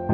Hey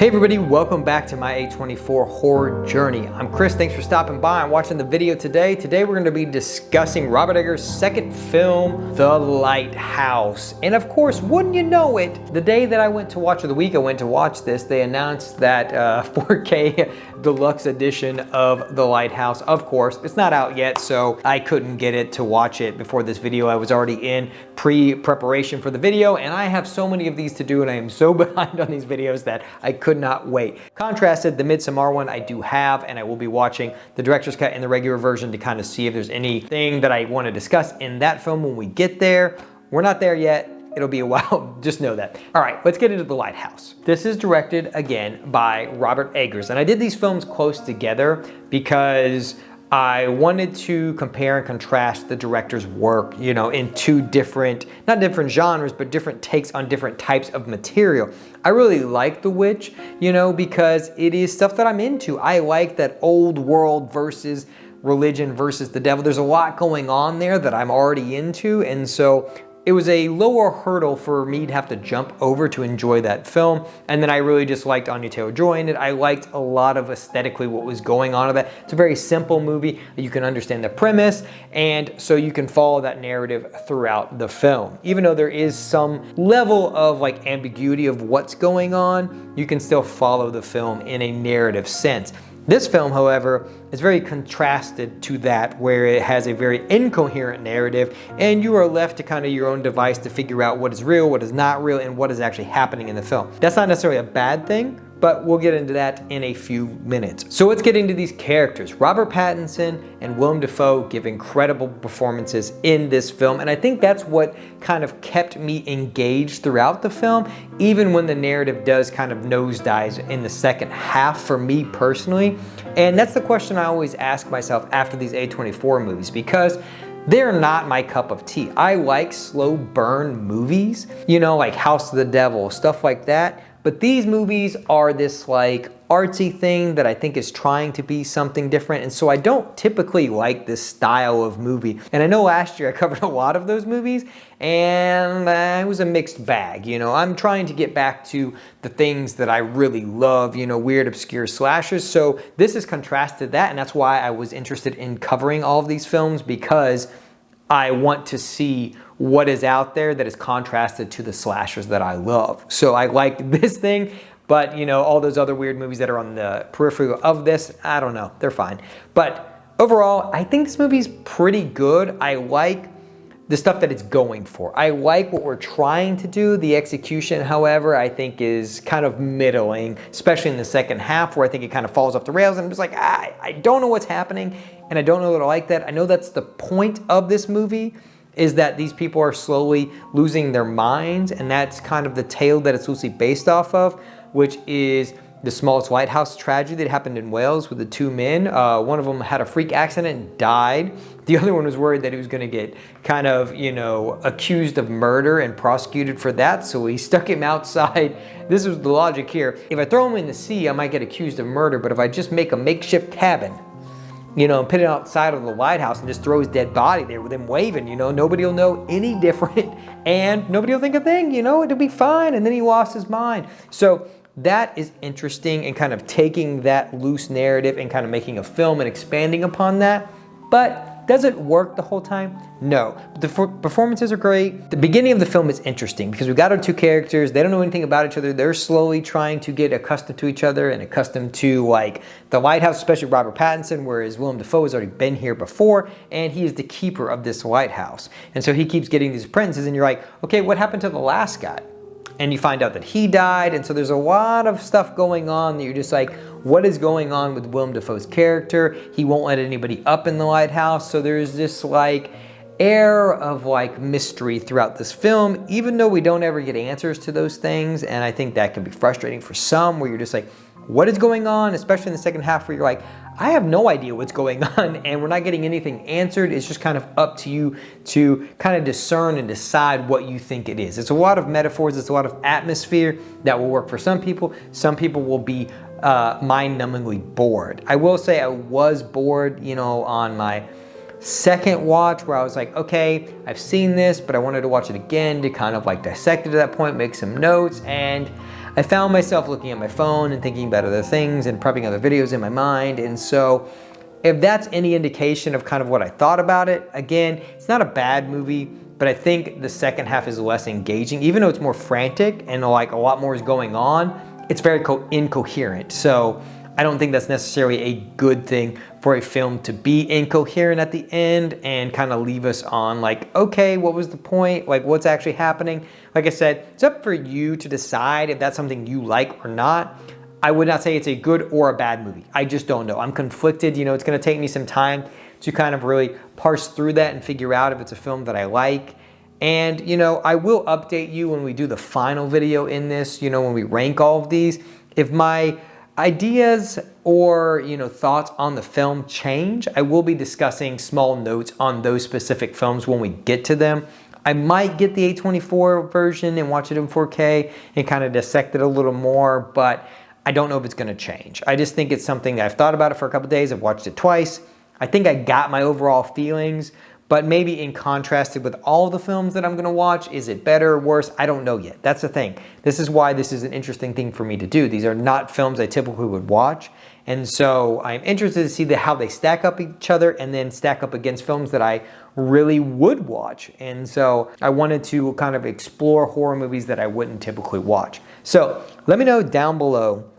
everybody, welcome back to my A24 Horror Journey. I'm Chris, thanks for stopping by and watching the video today. Today we're going to be discussing Robert Eggers' second film, The Lighthouse. And of course, wouldn't you know it, the day that I went to watch, or the week I went to watch this, they announced that 4K deluxe edition of The Lighthouse. Of course, it's not out yet, so I couldn't get it to watch it before this video. I was already in pre-preparation for the video, and I have so many of these to do, and I am so behind on these videos that I could not wait. Contrasted, the Midsommar one I do have, and I will be watching the director's cut and the regular version to kind of see if there's anything that I want to discuss in that film when we get there. We're not there yet. It'll be a while, just know that. All right, let's get into The Lighthouse. This is directed again by Robert Eggers, and I did these films close together because I wanted to compare and contrast the director's work, you know, in two different, not different genres, but different takes on different types of material. I really like The Witch, you know, because it is stuff that I'm into. I like that old world versus religion versus the devil. There's a lot going on there that I'm already into, and so it was a lower hurdle for me to have to jump over to enjoy that film. And then I really just liked Anya Taylor-Joy in it. I liked a lot of aesthetically what was going on with it. It's a very simple movie. You can understand the premise, and so you can follow that narrative throughout the film. Even though there is some level of like ambiguity of what's going on, you can still follow the film in a narrative sense. This film, however, is very contrasted to that, where it has a very incoherent narrative, and you are left to kind of your own device to figure out what is real, what is not real, and what is actually happening in the film. That's not necessarily a bad thing, but we'll get into that in a few minutes. So let's get into these characters. Robert Pattinson and Willem Dafoe give incredible performances in this film, and I think that's what kind of kept me engaged throughout the film, even when the narrative does kind of nosedive in the second half for me personally. And that's the question I always ask myself after these A24 movies, because they're not my cup of tea. I like slow burn movies, you know, like House of the Devil, stuff like that. But these movies are this like artsy thing that I think is trying to be something different. And so I don't typically like this style of movie. And I know last year I covered a lot of those movies, and it was a mixed bag. You know, I'm trying to get back to the things that I really love, you know, weird, obscure slashers. So this has contrasted that, and that's why I was interested in covering all of these films, because I want to see what is out there that is contrasted to the slashers that I love. So I liked this thing, but you know, all those other weird movies that are on the periphery of this, I don't know, they're fine. But overall, I think this movie's pretty good. I like the stuff that it's going for. I like what we're trying to do. The execution, however, I think is kind of middling, especially in the second half, where I think it kind of falls off the rails, and I'm just like, I don't know what's happening, and I don't know that I like that. I know that's the point of this movie, is that these people are slowly losing their minds, and that's kind of the tale that it's loosely based off of, which is the smallest lighthouse tragedy that happened in Wales with the two men. One of them had a freak accident and died. The other one was worried that he was gonna get kind of, you know, accused of murder and prosecuted for that, so he stuck him outside. This was the logic here. If I throw him in the sea, I might get accused of murder, but if I just make a makeshift cabin, you know, and put it outside of the lighthouse and just throw his dead body there with him waving, you know, nobody will know any different, and nobody will think a thing, you know, it'll be fine. And then he lost his mind. So that is interesting, and kind of taking that loose narrative and kind of making a film and expanding upon that. But does it work the whole time? No. But the performances are great. The beginning of the film is interesting because we've got our two characters. They don't know anything about each other. They're slowly trying to get accustomed to each other and accustomed to like the lighthouse, especially Robert Pattinson, whereas Willem Dafoe has already been here before, and he is the keeper of this lighthouse. And so he keeps getting these apprentices, and you're like, okay, what happened to the last guy? And you find out that he died, and so there's a lot of stuff going on that you're just like, what is going on with Willem Dafoe's character? He won't let anybody up in the lighthouse, so there's this like air of like mystery throughout this film, even though we don't ever get answers to those things. And I think that can be frustrating for some, where you're just like, what is going on? Especially in the second half, where you're like, I have no idea what's going on, and we're not getting anything answered. It's just kind of up to you to kind of discern and decide what you think it is. It's a lot of metaphors, it's a lot of atmosphere that will work for some people. Some people will be mind-numbingly bored. I will say I was bored, you know, on my second watch, where I was like, okay, I've seen this, but I wanted to watch it again to kind of like dissect it at that point, make some notes, and I found myself looking at my phone and thinking about other things and prepping other videos in my mind. And so if that's any indication of kind of what I thought about it, again, it's not a bad movie, but I think the second half is less engaging. Even though it's more frantic and like a lot more is going on, it's very incoherent. So I don't think that's necessarily a good thing for a film to be incoherent at the end and kind of leave us on like, okay, what was the point? Like, what's actually happening? Like I said, it's up for you to decide if that's something you like or not. I would not say it's a good or a bad movie. I just don't know. I'm conflicted. You know, it's going to take me some time to kind of really parse through that and figure out if it's a film that I like. And, you know, I will update you when we do the final video in this, you know, when we rank all of these. If my ideas or, you know, thoughts on the film change, I will be discussing small notes on those specific films when we get to them. I might get the A24 version and watch it in 4K and kind of dissect it a little more, but I don't know if it's going to change. I just think it's something that I've thought about it for a couple days. I've watched it twice. I think I got my overall feelings, but maybe in contrasted with all the films that I'm going to watch, is it better or worse? I don't know yet. That's the thing. This is why this is an interesting thing for me to do. These are not films I typically would watch. And so I'm interested to see how they stack up each other and then stack up against films that I really would watch. And so I wanted to kind of explore horror movies that I wouldn't typically watch. So let me know down below,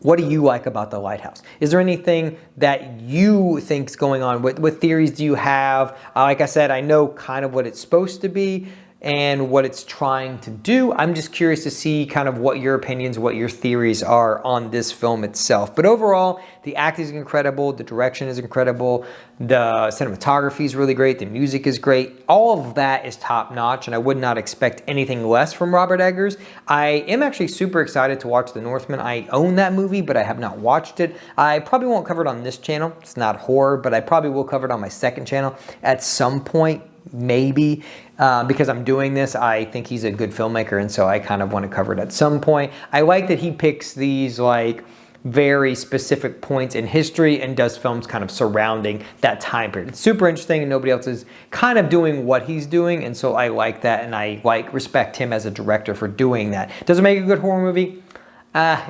what do you like about The Lighthouse? Is there anything that you think is going on? What theories do you have? Like I said, I know kind of what it's supposed to be and what it's trying to do. I'm just curious to see kind of what your opinions, what your theories are on this film itself. But overall, the acting is incredible, the direction is incredible, the cinematography is really great, the music is great. All of that is top notch, and I would not expect anything less from Robert Eggers. I am actually super excited to watch The Northman. I own that movie, but I have not watched it. I probably won't cover it on this channel. It's not horror, but I probably will cover it on my second channel at some point. Maybe because I'm doing this, I think he's a good filmmaker, and so I kind of want to cover it at some point. I like that he picks these like very specific points in history and does films kind of surrounding that time period. It's super interesting, and nobody else is kind of doing what he's doing, and so I like that, and I respect him as a director for doing that. Does it make a good horror movie?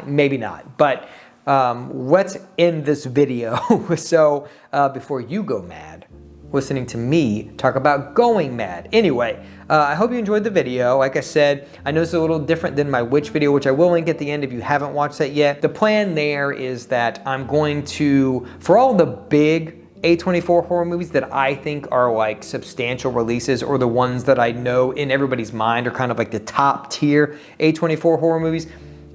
Maybe not, but let's end this video. So before you go mad listening to me talk about going mad. Anyway, I hope you enjoyed the video. Like I said, I know it's a little different than my witch video, which I will link at the end if you haven't watched that yet. The plan there is that I'm going to, for all the big A24 horror movies that I think are like substantial releases, or the ones that I know in everybody's mind are kind of like the top tier A24 horror movies,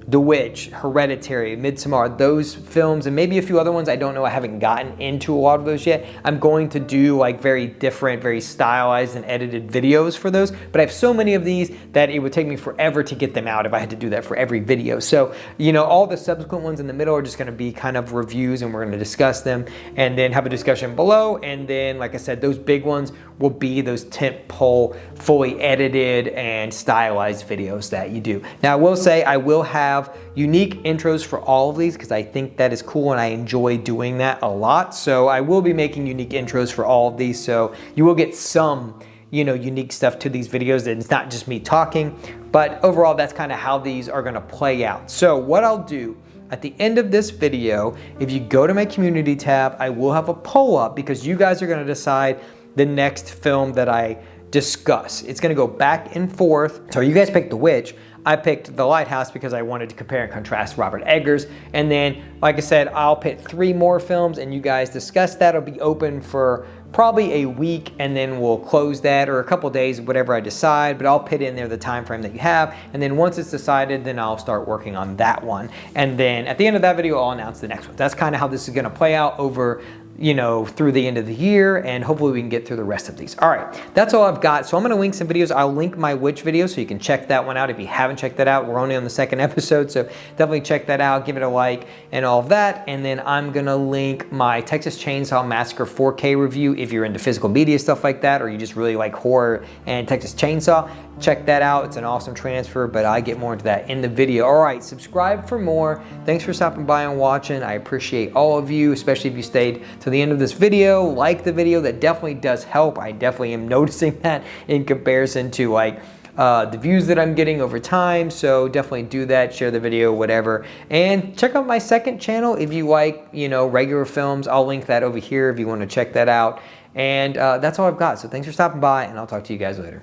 The Witch, Hereditary, Midsommar, those films, and maybe a few other ones I don't know. I haven't gotten into a lot of those yet. I'm going to do like very different, very stylized and edited videos for those, but I have so many of these that it would take me forever to get them out if I had to do that for every video. So, you know, all the subsequent ones in the middle are just gonna be kind of reviews, and we're gonna discuss them and then have a discussion below. And then, like I said, those big ones will be those tentpole, fully edited and stylized videos that you do. Now, I will say I will have unique intros for all of these because I think that is cool and I enjoy doing that a lot. So I will be making unique intros for all of these. So you will get some, you know, unique stuff to these videos, and it's not just me talking, but overall that's kind of how these are gonna play out. So what I'll do at the end of this video, if you go to my community tab, I will have a poll up because you guys are gonna decide the next film that I discuss. It's gonna go back and forth. So you guys picked The Witch. I picked The Lighthouse because I wanted to compare and contrast Robert Eggers. And then, like I said, I'll pick 3 more films and you guys discuss that. It'll be open for probably a week, and then we'll close that, or a couple days, whatever I decide, but I'll put in there the time frame that you have. And then once it's decided, then I'll start working on that one. And then at the end of that video, I'll announce the next one. That's kind of how this is gonna play out over, you know, through the end of the year, and hopefully we can get through the rest of these. All right, that's all I've got. So I'm gonna link some videos. I'll link my witch video so you can check that one out if you haven't checked that out. We're only on the second episode, so definitely check that out, give it a like and all of that. And then I'm gonna link my Texas Chainsaw Massacre 4K review if you're into physical media, stuff like that, or you just really like horror and Texas Chainsaw. Check that out. It's an awesome transfer, but I get more into that in the video. All right, subscribe for more. Thanks for stopping by and watching. I appreciate all of you, especially if you stayed to the end of this video. Like the video, that definitely does help. I definitely am noticing that in comparison to like the views that I'm getting over time. So definitely do that, share the video, whatever. And check out my second channel if you like, you know, regular films. I'll link that over here if you want to check that out. And that's all I've got. So thanks for stopping by, and I'll talk to you guys later.